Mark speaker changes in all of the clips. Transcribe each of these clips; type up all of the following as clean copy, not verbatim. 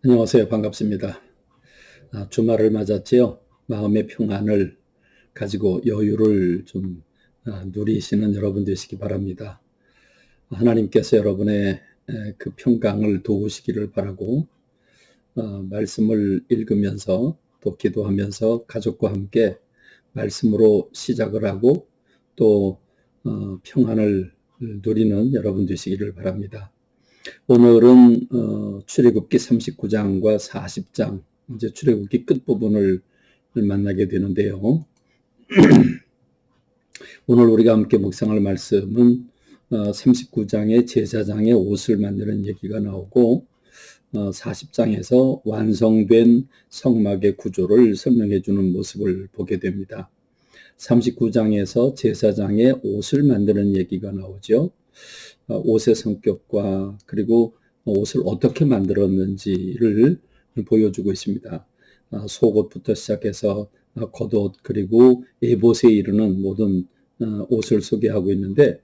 Speaker 1: 안녕하세요. 반갑습니다. 주말을 맞았지요. 마음의 평안을 가지고 여유를 좀 누리시는 여러분 되시기 바랍니다. 하나님께서 여러분의 그 평강을 도우시기를 바라고 말씀을 읽으면서 또 기도하면서 가족과 함께 말씀으로 시작을 하고 또 평안을 누리는 여러분 되시기를 바랍니다. 오늘은 출애굽기 39장과 40장, 이제 출애굽기 끝부분을 만나게 되는데요. 오늘 우리가 함께 묵상할 말씀은 39장의 제사장의 옷을 만드는 얘기가 나오고 40장에서 완성된 성막의 구조를 설명해 주는 모습을 보게 됩니다. 39장에서 제사장의 옷을 만드는 얘기가 나오죠. 옷의 성격과 그리고 옷을 어떻게 만들었는지를 보여주고 있습니다. 속옷부터 시작해서 겉옷 그리고 에봇에 이르는 모든 옷을 소개하고 있는데,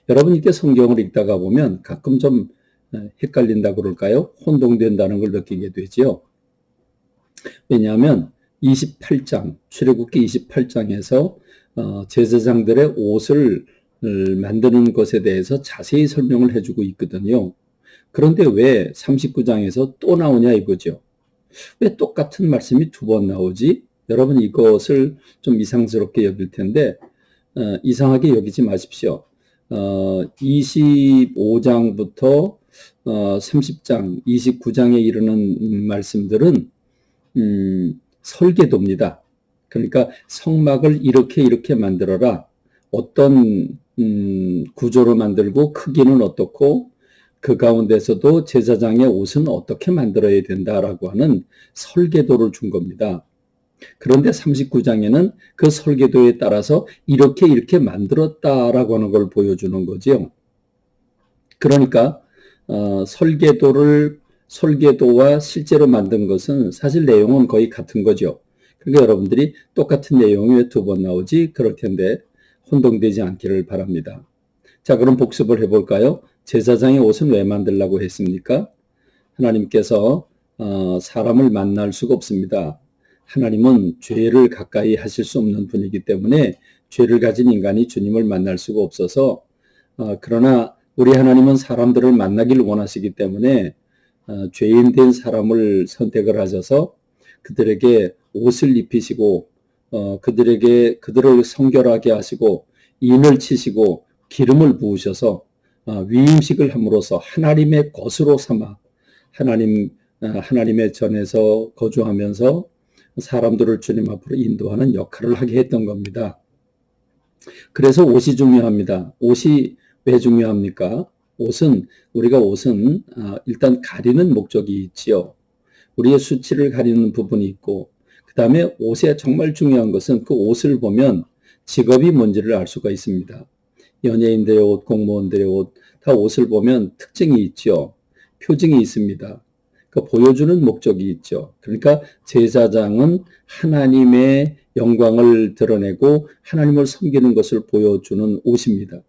Speaker 1: 여러분 이렇게 성경을 읽다가 보면 가끔 좀 헷갈린다 그럴까요? 혼동된다는 걸 느끼게 되죠. 왜냐하면 28장, 출애굽기 28장에서 제사장들의 옷을 만드는 것에 대해서 자세히 설명을 해주고 있거든요. 그런데 왜 39장에서 또 나오냐 이거죠. 왜 똑같은 말씀이 두 번 나오지? 여러분 이것을 좀 이상스럽게 여길 텐데 이상하게 여기지 마십시오. 25장부터 30장, 29장에 이르는 말씀들은 설계도입니다. 그러니까 성막을 이렇게 만들어라. 어떤 구조로 만들고 크기는 어떻고 그 가운데서도 제사장의 옷은 어떻게 만들어야 된다라고 하는 설계도를 준 겁니다. 그런데 39장에는 그 설계도에 따라서 이렇게 만들었다라고 하는 걸 보여주는 거죠. 그러니까 설계도와 실제로 만든 것은 사실 내용은 거의 같은 거죠. 그러니까 여러분들이 똑같은 내용이 왜 두 번 나오지? 그럴 텐데 혼동되지 않기를 바랍니다. 자, 그럼 복습을 해볼까요? 제사장의 옷은 왜 만들라고 했습니까? 하나님께서 사람을 만날 수가 없습니다. 하나님은 죄를 가까이 하실 수 없는 분이기 때문에 죄를 가진 인간이 주님을 만날 수가 없어서 그러나 우리 하나님은 사람들을 만나기를 원하시기 때문에 죄인 된 사람을 선택을 하셔서 그들에게 옷을 입히시고 그들을 성결하게 하시고 인을 치시고 기름을 부으셔서 위임식을 함으로써 하나님의 것으로 삼아 하나님의 전에서 거주하면서 사람들을 주님 앞으로 인도하는 역할을 하게 했던 겁니다. 그래서 옷이 중요합니다. 옷이 왜 중요합니까? 우리가 옷은 일단 가리는 목적이 있지요. 우리의 수치를 가리는 부분이 있고, 그 다음에 옷에 정말 중요한 것은 그 옷을 보면 직업이 뭔지를 알 수가 있습니다. 연예인들의 옷, 공무원들의 옷, 다 옷을 보면 특징이 있죠. 표징이 있습니다. 그 보여주는 목적이 있죠. 그러니까 제사장은 하나님의 영광을 드러내고 하나님을 섬기는 것을 보여주는 옷입니다.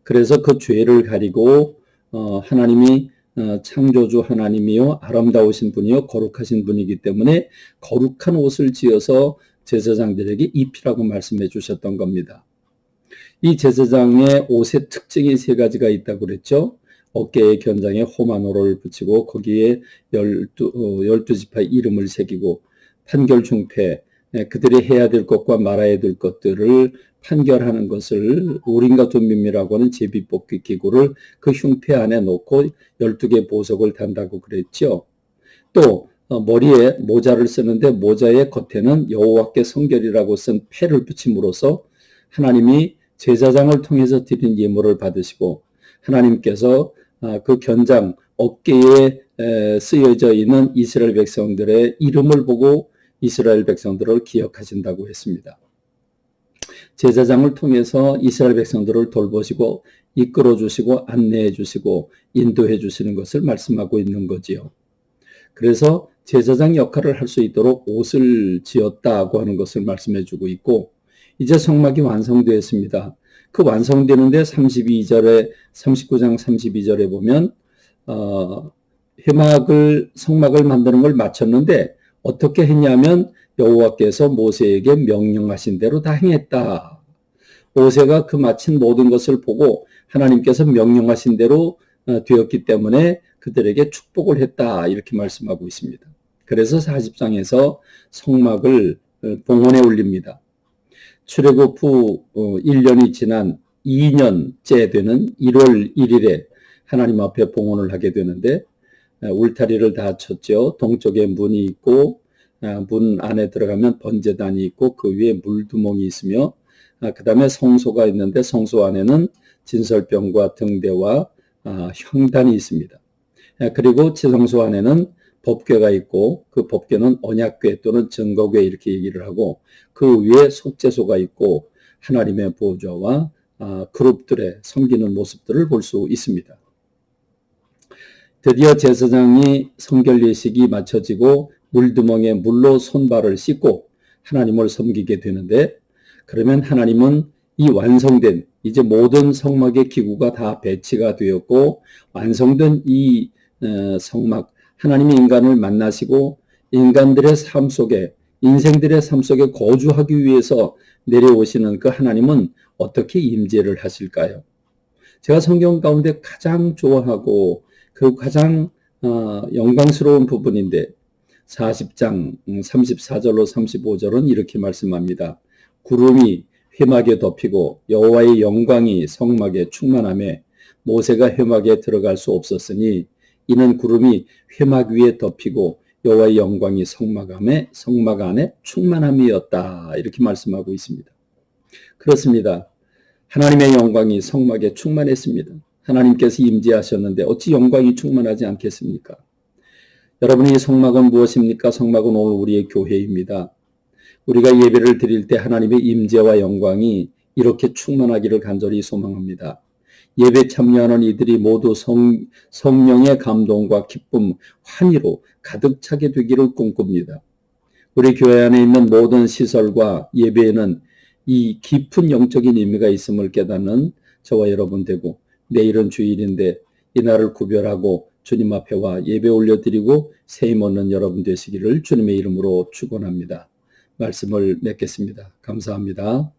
Speaker 1: 그래서 그 죄를 가리고 하나님이 창조주 하나님이요 아름다우신 분이요 거룩하신 분이기 때문에 거룩한 옷을 지어서 제사장들에게 입히라고 말씀해 주셨던 겁니다. 이 제사장의 옷의 특징이 세 가지가 있다고 그랬죠. 어깨에 견장에 호마노를 붙이고 거기에 12지파의 이름을 새기고 판결중패, 그들이 해야 될 것과 말아야 될 것들을 판결하는 것을 우림과 둠밈이라고 하는 제비뽑기 기구를 그 흉패 안에 놓고 12개 보석을 단다고 그랬죠. 또 머리에 모자를 쓰는데 모자의 겉에는 여호와께 성결이라고 쓴 패를 붙임으로써 하나님이 제사장을 통해서 드린 예물을 받으시고 하나님께서 그 견장 어깨에 쓰여져 있는 이스라엘 백성들의 이름을 보고 이스라엘 백성들을 기억하신다고 했습니다. 제사장을 통해서 이스라엘 백성들을 돌보시고 이끌어 주시고 안내해 주시고 인도해 주시는 것을 말씀하고 있는 거지요. 그래서 제사장 역할을 할 수 있도록 옷을 지었다고 하는 것을 말씀해 주고 있고, 이제 성막이 완성되었습니다. 그 완성되는데 39장 32절에 보면 성막을 만드는 걸 마쳤는데 어떻게 했냐면 여호와께서 모세에게 명령하신 대로 다 행했다. 모세가 그 마친 모든 것을 보고 하나님께서 명령하신 대로 되었기 때문에 그들에게 축복을 했다. 이렇게 말씀하고 있습니다. 그래서 40장에서 성막을 봉헌에 올립니다. 출애굽 후 1년이 지난 2년째 되는 1월 1일에 하나님 앞에 봉헌을 하게 되는데 울타리를 다 쳤죠. 동쪽에 문이 있고 문 안에 들어가면 번제단이 있고 그 위에 물두멍이 있으며 그 다음에 성소가 있는데 성소 안에는 진설병과 등대와 형단이 있습니다. 그리고 지성소 안에는 법궤가 있고 그 법궤는 언약궤 또는 증거궤 이렇게 얘기를 하고 그 위에 속죄소가 있고 하나님의 보좌와 그룹들의 섬기는 모습들을 볼 수 있습니다. 드디어 제사장이 성결 예식이 마쳐지고 물두멍에 물로 손발을 씻고 하나님을 섬기게 되는데 그러면 하나님은 이 완성된 이제 모든 성막의 기구가 다 배치가 되었고 완성된 이 성막 하나님이 인간을 만나시고 인간들의 삶 속에 인생들의 삶 속에 거주하기 위해서 내려오시는 그 하나님은 어떻게 임재를 하실까요? 제가 성경 가운데 가장 좋아하고 그 가장 영광스러운 부분인데 40장 34절로 35절은 이렇게 말씀합니다. 구름이 회막에 덮이고 여호와의 영광이 성막에 충만하며 모세가 회막에 들어갈 수 없었으니 이는 구름이 회막 위에 덮이고 여호와의 영광이 성막 안에 충만함이었다. 이렇게 말씀하고 있습니다. 그렇습니다. 하나님의 영광이 성막에 충만했습니다. 하나님께서 임재하셨는데 어찌 영광이 충만하지 않겠습니까? 여러분이 성막은 무엇입니까? 성막은 오늘 우리의 교회입니다. 우리가 예배를 드릴 때 하나님의 임재와 영광이 이렇게 충만하기를 간절히 소망합니다. 예배 참여하는 이들이 모두 성령의 감동과 기쁨, 환희로 가득 차게 되기를 꿈꿉니다. 우리 교회 안에 있는 모든 시설과 예배에는 이 깊은 영적인 의미가 있음을 깨닫는 저와 여러분 되고 내일은 주일인데 이날을 구별하고 주님 앞에 와 예배 올려드리고 세임 얻는 여러분 되시기를 주님의 이름으로 축원합니다. 말씀을 맺겠습니다. 감사합니다.